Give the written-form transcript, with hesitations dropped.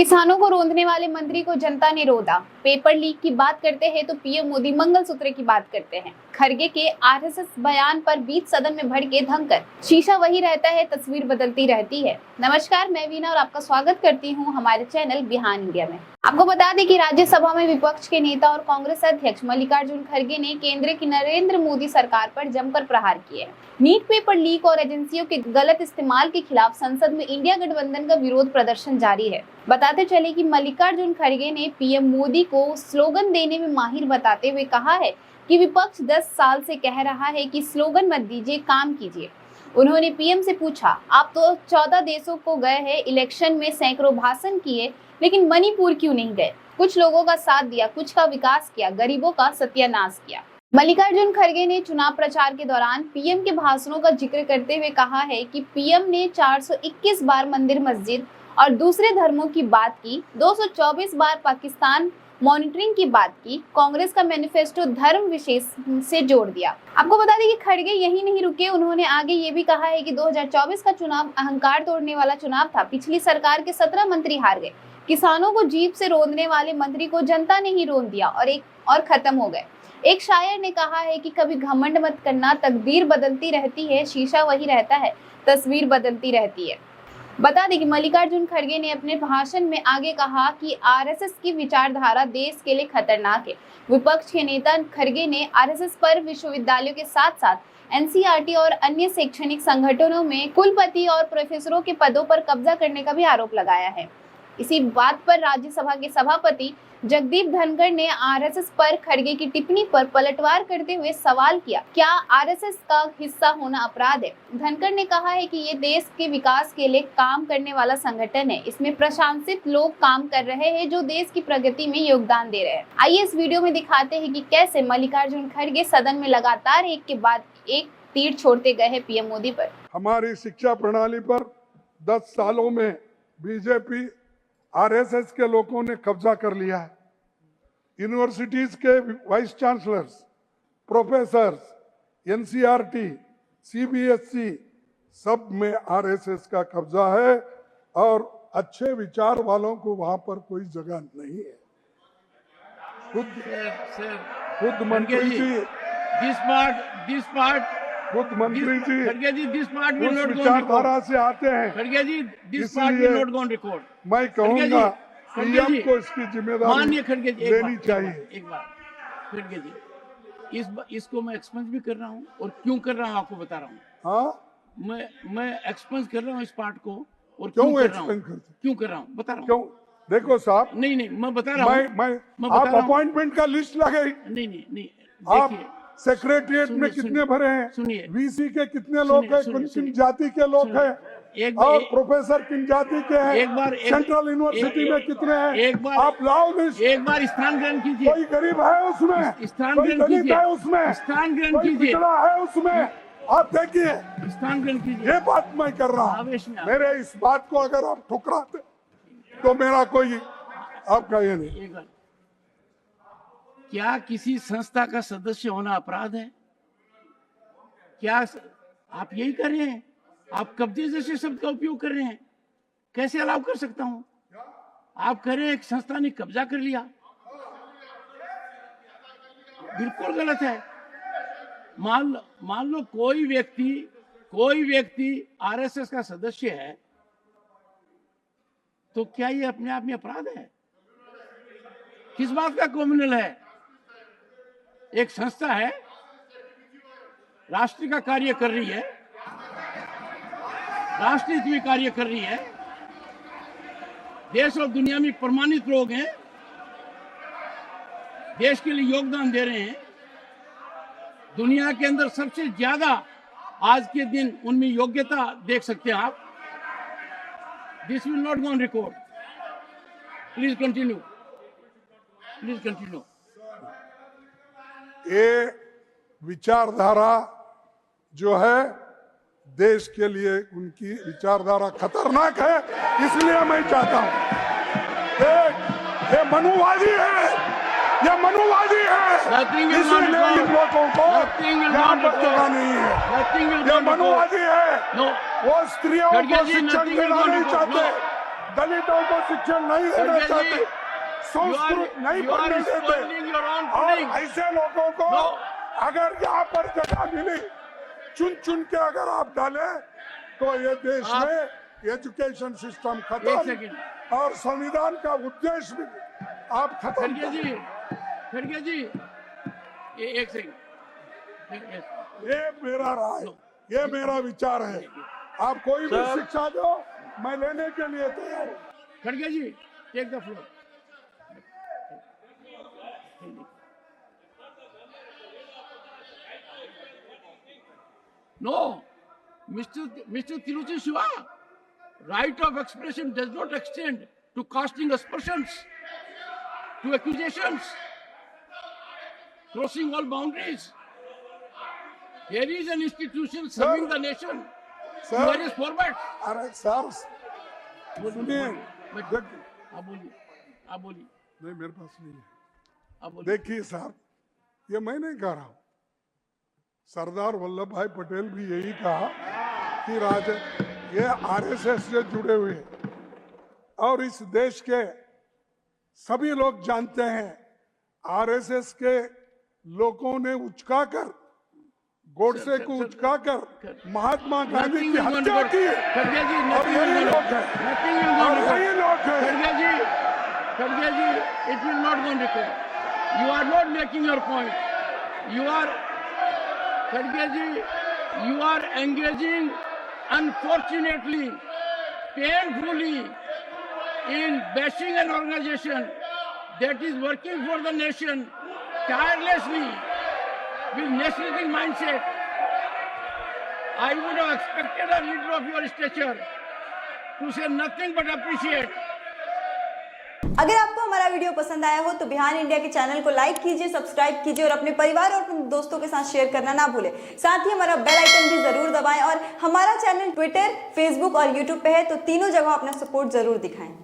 किसानों को रौंदने वाले मंत्री को जनता ने रोदा। पेपर लीक की बात करते हैं तो पीएम मोदी मंगलसूत्र की बात करते हैं। खरगे के आरएसएस बयान पर बीच सदन में भड़के धनकर। शीशा वही रहता है, तस्वीर बदलती रहती है। नमस्कार, मैं वीना और आपका स्वागत करती हूं हमारे चैनल बिहान इंडिया में। आपको बता दें कि राज्यसभा में विपक्ष के नेता और कांग्रेस अध्यक्ष मल्लिकार्जुन खरगे ने केंद्र की नरेंद्र मोदी सरकार पर जमकर प्रहार किए। नीट पेपर लीक और एजेंसियों के गलत इस्तेमाल के खिलाफ संसद में इंडिया गठबंधन का विरोध प्रदर्शन जारी है। बताते चले कि मल्लिकार्जुन खरगे ने पीएम मोदी को स्लोगन देने में माहिर बताते हुए कहा है कि विपक्ष 10 साल से कह रहा है कि स्लोगन मत दीजिए, काम कीजिए। उन्होंने पीएम से पूछा, आप तो 14 देशों को गए हैं, इलेक्शन में सैकड़ों भाषण किए, लेकिन मणिपुर क्यों नहीं गए? कुछ लोगों का साथ दिया, कुछ का विकास किया, गरीबों का सत्यानाश किया। मल्लिकार्जुन खरगे ने चुनाव प्रचार के दौरान पीएम के भाषणों का जिक्र करते हुए कहा है कि पीएम ने 421 बार मंदिर मस्जिद और दूसरे धर्मों की बात की, 224 बार पाकिस्तान मॉनिटरिंग की बात की, कांग्रेस का मैनिफेस्टो धर्म विशेष से जोड़ दिया। आपको बता दें कि खरगे यही नहीं रुके, उन्होंने आगे ये भी कहा है कि 2024 का चुनाव अहंकार तोड़ने वाला चुनाव था। पिछली सरकार के 17 मंत्री हार गए। किसानों को जीप से रौंदने वाले मंत्री को जनता ने ही रौंद दिया और खत्म हो गए। एक शायर ने कहा है कि कभी घमंड मत करना, तकदीर बदलती रहती है, शीशा वही रहता है, तस्वीर बदलती रहती है। बता दें कि मल्लिकार्जुन खरगे ने अपने भाषण में आगे कहा कि आरएसएस की विचारधारा देश के लिए खतरनाक है। विपक्ष के नेता खरगे ने आरएसएस पर विश्वविद्यालयों के साथ साथ एनसीईआरटी और अन्य शैक्षणिक संगठनों में कुलपति और प्रोफेसरों के पदों पर कब्जा करने का भी आरोप लगाया है। इसी बात पर राज्यसभा के सभापति जगदीप धनखड़ ने आरएसएस पर खरगे की टिप्पणी पर पलटवार करते हुए सवाल किया, क्या आरएसएस का हिस्सा होना अपराध है? धनखड़ ने कहा है कि ये देश के विकास के लिए काम करने वाला संगठन है। इसमें प्रशंसित लोग काम कर रहे हैं जो देश की प्रगति में योगदान दे रहे हैं। आइए इस वीडियो में दिखाते हैं कि कैसे मल्लिकार्जुन खरगे सदन में लगातार एक के बाद एक तीर छोड़ते गए हैं पीएम मोदी पर। हमारी शिक्षा प्रणाली पर 10 सालों में बीजेपी आरएसएस के लोगों ने कब्जा कर लिया है। यूनिवर्सिटीज के vice chancellors, professors, NCERT, CBSE सब में आरएसएस का कब्जा है और अच्छे विचार वालों को वहां पर कोई जगह नहीं है। खुद मंत्री जी, खुद मंत्री जी खरगे जी, this part will उस not go on विचारधारा record. से आते हैं। खरगे जी, this इसलिए part will not go on record. मैं कहूंगा खरगे पीएम जी, को इसकी जिम्मेदारी माननीय खरगे जी, लेनी चाहिए। एक बार खरगे जी, इसको मैं एक्सपेंस भी कर रहा हूँ और क्यों कर रहा हूँ आपको बता रहा हूँ। हाँ, मैं एक्सपेंस कर रहा हूँ इस पार्ट को और क्यों कर रहा हूँ, एक्सपेंस करते? क्यों कर रहा हूँ बता रहा हूँ। क्यों? देखो साहब, नहीं मैं बता रहा हूँ। मैं बता आप रहा हूँ। अपॉइंटमेंट का लिस्ट लगे, नहीं आप देखिए, सेक्रेटरिएट में कितने भरे हैं, सुनिए, वीसी के कितने लोग हैं, सुनिए, किन जाति के लोग हैं, और प्रोफेसर किन जाति के हैं, सेंट्रल यूनिवर्सिटी में कितने हैं, आप लाओ लिस्ट। एक बार स्थान ग्रहण कीजिए। कोई गरीब है उसमें, स्थान कोई ग्रहण दलित कीजिए, है उसमें, स्थान ग्रहण कोई कीजिए, पिछड़ा है उसमें। आप देखिए, स्थान ग्रहण कीजिए। ये बात मैं कर रहा हूँ। आवेश में मेरे इस बात को अगर आप ठुकराते तो मेरा कोई आपका ये नहीं। एक बार, क्या किसी संस्था का सदस्य होना अपराध है? क्या आप यही कर रहे हैं? आप कब्जे जैसे शब्द का उपयोग कर रहे हैं, कैसे अलाउ कर सकता हूं? आप कह रहे हैं एक संस्था ने कब्जा कर लिया, बिल्कुल गलत है। मान लो कोई व्यक्ति आरएसएस का सदस्य है, तो क्या ये अपने आप में अपराध है? किस बात का क्रिमिनल है? एक संस्था है, राष्ट्र का कार्य कर रही है, राष्ट्र हित में कार्य कर रही है, देश और दुनिया में प्रमाणित लोग हैं, देश के लिए योगदान दे रहे हैं। दुनिया के अंदर सबसे ज्यादा आज के दिन उनमें योग्यता देख सकते हैं आप। This will not go on record. Please continue. ये विचारधारा जो है देश के लिए, उनकी विचारधारा खतरनाक है। इसलिए मैं चाहता हूं, ये मनुवादी है, ये मनुवादी है, इसलिए इन लोगों को यहाँ पर जगह नहीं है। ये मनुवादी है, वो स्त्रियों को शिक्षण देना नहीं चाहते, दलितों को शिक्षण नहीं देना खड़गे जी, चाहते, संस्कृत नहीं you are पढ़ने देते, spoiling your own और pudding. ऐसे लोगों को No. अगर यहाँ पर जगह मिली, चुन चुन के अगर आप डालें तो ये देश आप- में एजुकेशन सिस्टम एक खत्म सेकंड। और संविधान का उद्देश्य भी आप खत्म खड़गे कर- जी, खड़गे जी, एक सेकंड। ये मेरा राय, ये मेरा विचार है। आप कोई भी सर। शिक्षा दो, मैं लेने के लिए तैयार हूँ। खड़गे ji, take the floor. No, Mr. Tiruchi Shiva, right of expression does not extend to casting aspersions, to accusations, crossing all boundaries. Here is an institution serving the nation in Sir. various formats. अरे sir सुनिए, आप बोलिए, आप बोलिए, नहीं मेरे पास नहीं है। आप बोलिए। देखिए साहब, ये मैं नहीं कह रहा हूं, सरदार वल्लभ भाई पटेल भी यही कहा कि ये आरएसएस से जुड़े हुए हैं और इस देश के सभी लोग जानते हैं, आरएसएस के लोगों ने उचकाकर, गोडसे को उचकाकर महात्मा गांधी की हत्या की है। खड़गे जी, और यही लोग हैं, और यही लोग हैं। खड़गे जी, it will not go on record. You are not making your point. You are, खड़गे जी, you are engaging, unfortunately, painfully, in bashing an organization that is working for the nation tirelessly with nationalistic mindset. I would have expected a leader of your stature to say nothing but appreciate. अगर आपको हमारा video पसंद आया हो तो बिहान India के channel को like कीजिए, सब्सक्राइब कीजिए और अपने परिवार और अपने दोस्तों के साथ शेयर करना ना भूलें। साथ ही हमारा बेल आइकन भी जरूर दबाएं और हमारा चैनल ट्विटर, फेसबुक और यूट्यूब पे है, तो तीनों जगह अपना सपोर्ट जरूर दिखाएं।